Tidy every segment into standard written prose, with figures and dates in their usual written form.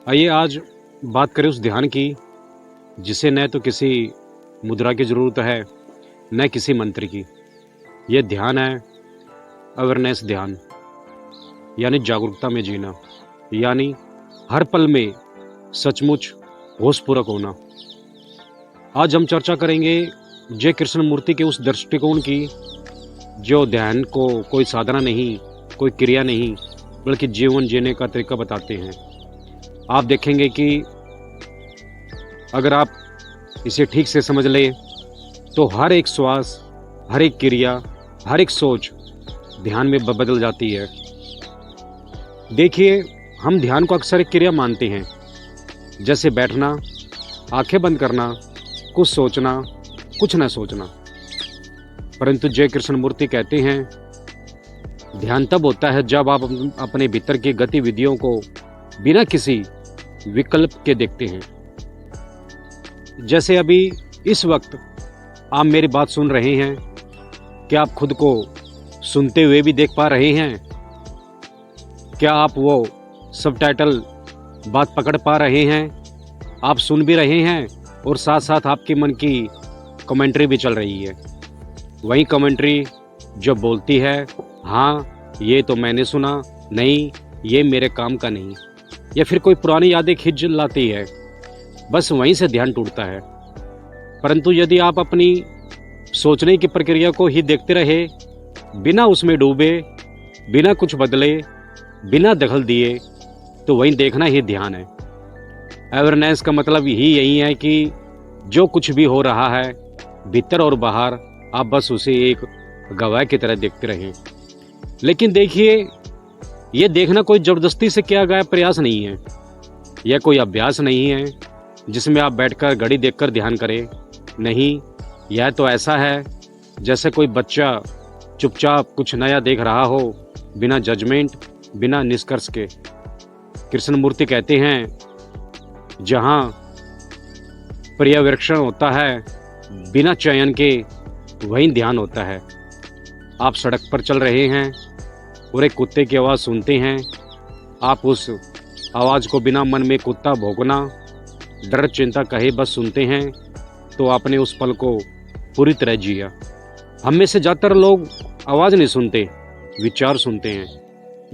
आइए आज बात करें उस ध्यान की जिसे न तो किसी मुद्रा की ज़रूरत है न किसी मंत्र की। यह ध्यान है अवेयरनेस ध्यान, यानी जागरूकता में जीना, यानी हर पल में सचमुच होशपूर्वक होना। आज हम चर्चा करेंगे जय कृष्णमूर्ति के उस दृष्टिकोण की जो ध्यान को कोई साधना नहीं, कोई क्रिया नहीं, बल्कि जीवन जीने का तरीका बताते हैं। आप देखेंगे कि अगर आप इसे ठीक से समझ ले तो हर एक श्वास, हर एक क्रिया, हर एक सोच ध्यान में बदल जाती है। देखिए, हम ध्यान को अक्सर एक क्रिया मानते हैं, जैसे बैठना, आंखें बंद करना, कुछ सोचना, कुछ न सोचना। परंतु जय कृष्णमूर्ति कहते हैं ध्यान तब होता है जब आप अपने भीतर की गतिविधियों को बिना किसी विकल्प के देखते हैं। जैसे अभी इस वक्त आप मेरी बात सुन रहे हैं, क्या आप खुद को सुनते हुए भी देख पा रहे हैं? क्या आप वो सबटाइटल बात पकड़ पा रहे हैं? आप सुन भी रहे हैं और साथ साथ आपके मन की कमेंट्री भी चल रही है। वही कमेंट्री जो बोलती है हाँ ये तो मैंने सुना, नहीं ये मेरे काम का नहीं, या फिर कोई पुरानी यादें खिंच लाती है। बस वहीं से ध्यान टूटता है। परंतु यदि आप अपनी सोचने की प्रक्रिया को ही देखते रहे, बिना उसमें डूबे, बिना कुछ बदले, बिना दखल दिए, तो वहीं देखना ही ध्यान है। अवेयरनेस का मतलब यही है कि जो कुछ भी हो रहा है भीतर और बाहर, आप बस उसे एक गवाह की तरह देखते रहें। लेकिन देखिए, यह देखना कोई जबरदस्ती से किया गया प्रयास नहीं है, यह कोई अभ्यास नहीं है जिसमें आप बैठकर घड़ी देखकर ध्यान करें। नहीं, यह तो ऐसा है जैसे कोई बच्चा चुपचाप कुछ नया देख रहा हो, बिना जजमेंट, बिना निष्कर्ष के। कृष्णमूर्ति कहते हैं जहाँ पर्यवेक्षण होता है बिना चयन के, वहीं ध्यान होता है। आप सड़क पर चल रहे हैं और एक कुत्ते की आवाज़ सुनते हैं, आप उस आवाज़ को बिना मन में कुत्ता भौंकना, डर चिंता कहे बस सुनते हैं, तो आपने उस पल को पूरी तरह जिया। हम में से ज़्यादातर लोग आवाज़ नहीं सुनते, विचार सुनते हैं।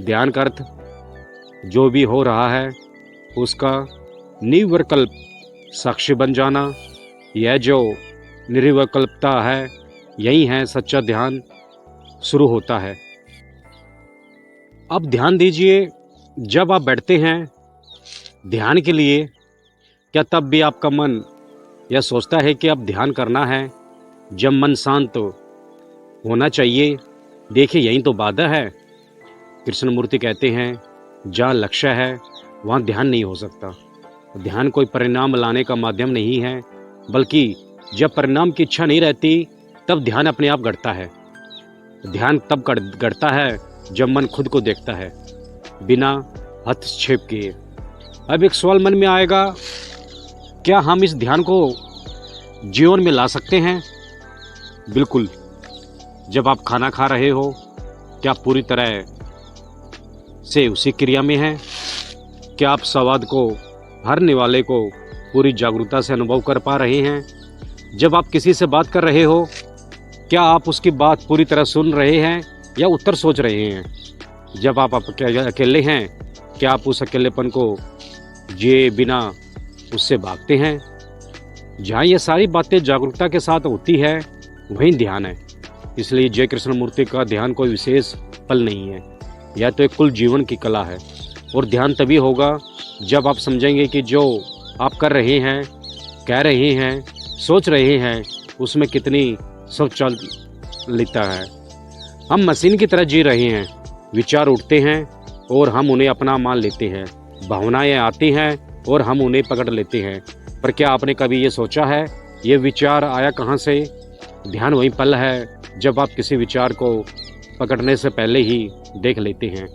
ध्यान का अर्थ जो भी हो रहा है उसका निर्विकल्प साक्षी बन जाना। यह जो निर्विकल्पता है, यही है सच्चा ध्यान शुरू होता है। अब ध्यान दीजिए, जब आप बैठते हैं ध्यान के लिए, क्या तब भी आपका मन यह सोचता है कि अब ध्यान करना है? जब मन शांत होना चाहिए, देखिए यही तो बाधा है। कृष्णमूर्ति कहते हैं जहाँ लक्ष्य है वहाँ ध्यान नहीं हो सकता। ध्यान कोई परिणाम लाने का माध्यम नहीं है, बल्कि जब परिणाम की इच्छा नहीं रहती तब ध्यान अपने आप घटता है। ध्यान तब घटता है जब मन खुद को देखता है, बिना हस्तक्षेप किए। अब एक सवाल मन में आएगा, क्या हम इस ध्यान को जीवन में ला सकते हैं? बिल्कुल। जब आप खाना खा रहे हो, क्या आप पूरी तरह से उसी क्रिया में हैं? क्या आप स्वाद को, हर निवाले को पूरी जागरूकता से अनुभव कर पा रहे हैं? जब आप किसी से बात कर रहे हो, क्या आप उसकी बात पूरी तरह सुन रहे हैं या उत्तर सोच रहे हैं? जब आप अकेले हैं, क्या आप उस अकेलेपन को जिए बिना उससे भागते हैं? जहाँ ये सारी बातें जागरूकता के साथ होती है, वहीं ध्यान है। इसलिए जय कृष्णमूर्ति का ध्यान कोई विशेष पल नहीं है, यह तो एक कुल जीवन की कला है। और ध्यान तभी होगा जब आप समझेंगे कि जो आप कर रहे हैं, कह रहे हैं, सोच रहे हैं, उसमें कितनी स्वचालितता है। हम मशीन की तरह जी रहे हैं, विचार उठते हैं और हम उन्हें अपना मान लेते हैं, भावनाएं आती हैं और हम उन्हें पकड़ लेते हैं। पर क्या आपने कभी ये सोचा है ये विचार आया कहाँ से? ध्यान वही पल है जब आप किसी विचार को पकड़ने से पहले ही देख लेते हैं,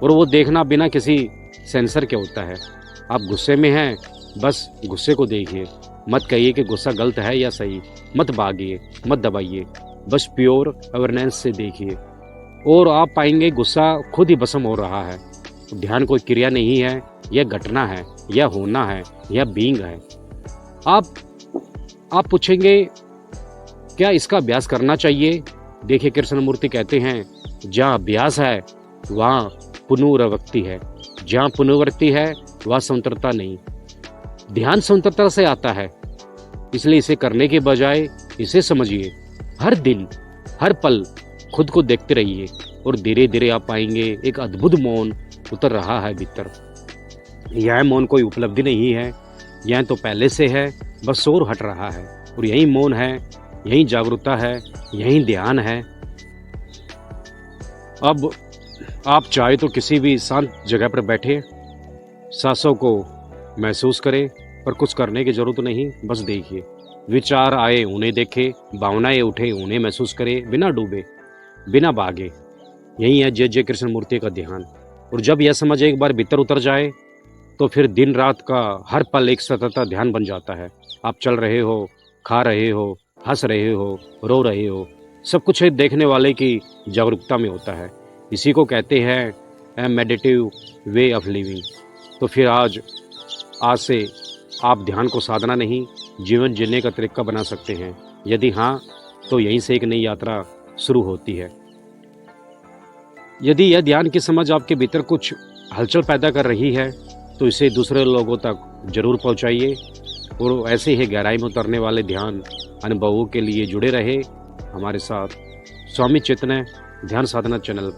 और वो देखना बिना किसी सेंसर के होता है। आप गुस्से में हैं, बस गुस्से को देखिए, मत कहिए कि गुस्सा गलत है या सही, मत भागिए, मत दबाइए, बस प्योर अवेयरनेस से देखिए और आप पाएंगे गुस्सा खुद ही भस्म हो रहा है। ध्यान कोई क्रिया नहीं है, यह घटना है, यह होना है, यह बीइंग है। आप पूछेंगे क्या इसका अभ्यास करना चाहिए? देखिए, कृष्णमूर्ति कहते हैं जहाँ अभ्यास है वहाँ पुनरावृत्ति है, जहाँ पुनरावृत्ति है वहाँ स्वतंत्रता नहीं। ध्यान स्वतंत्रता से आता है, इसलिए इसे करने के बजाय इसे समझिए। हर दिन हर पल खुद को देखते रहिए और धीरे धीरे आप पाएंगे एक अद्भुत मौन उतर रहा है भीतर। यह मौन कोई उपलब्धि नहीं है, यह तो पहले से है, बस शोर हट रहा है। और यही मौन है, यही जागरूकता है, यही ध्यान है। अब आप चाहे तो किसी भी शांत जगह पर बैठे, सांसों को महसूस करें, पर कुछ करने की जरूरत नहीं, बस देखिए। विचार आए उन्हें देखें, भावनाएं उठे उन्हें महसूस करें, बिना डूबे, बिना भागे। यही है जय जय कृष्णमूर्ति का ध्यान। और जब यह समझ एक बार भीतर उतर जाए तो फिर दिन रात का हर पल एक सतत ध्यान बन जाता है। आप चल रहे हो, खा रहे हो, हंस रहे हो, रो रहे हो, सब कुछ एक देखने वाले की जागरूकता में होता है। इसी को कहते हैं ए मेडिटेटिव वे ऑफ लिविंग। तो फिर आज से आप ध्यान को साधना नहीं, जीवन जीने का तरीका बना सकते हैं। यदि हाँ, तो यहीं से एक नई यात्रा शुरू होती है। यदि यह ध्यान की समझ आपके भीतर कुछ हलचल पैदा कर रही है तो इसे दूसरे लोगों तक जरूर पहुंचाइए। और ऐसे ही गहराई में उतरने वाले ध्यान अनुभवों के लिए जुड़े रहे हमारे साथ स्वामी चैतन्य ध्यान साधना चैनल।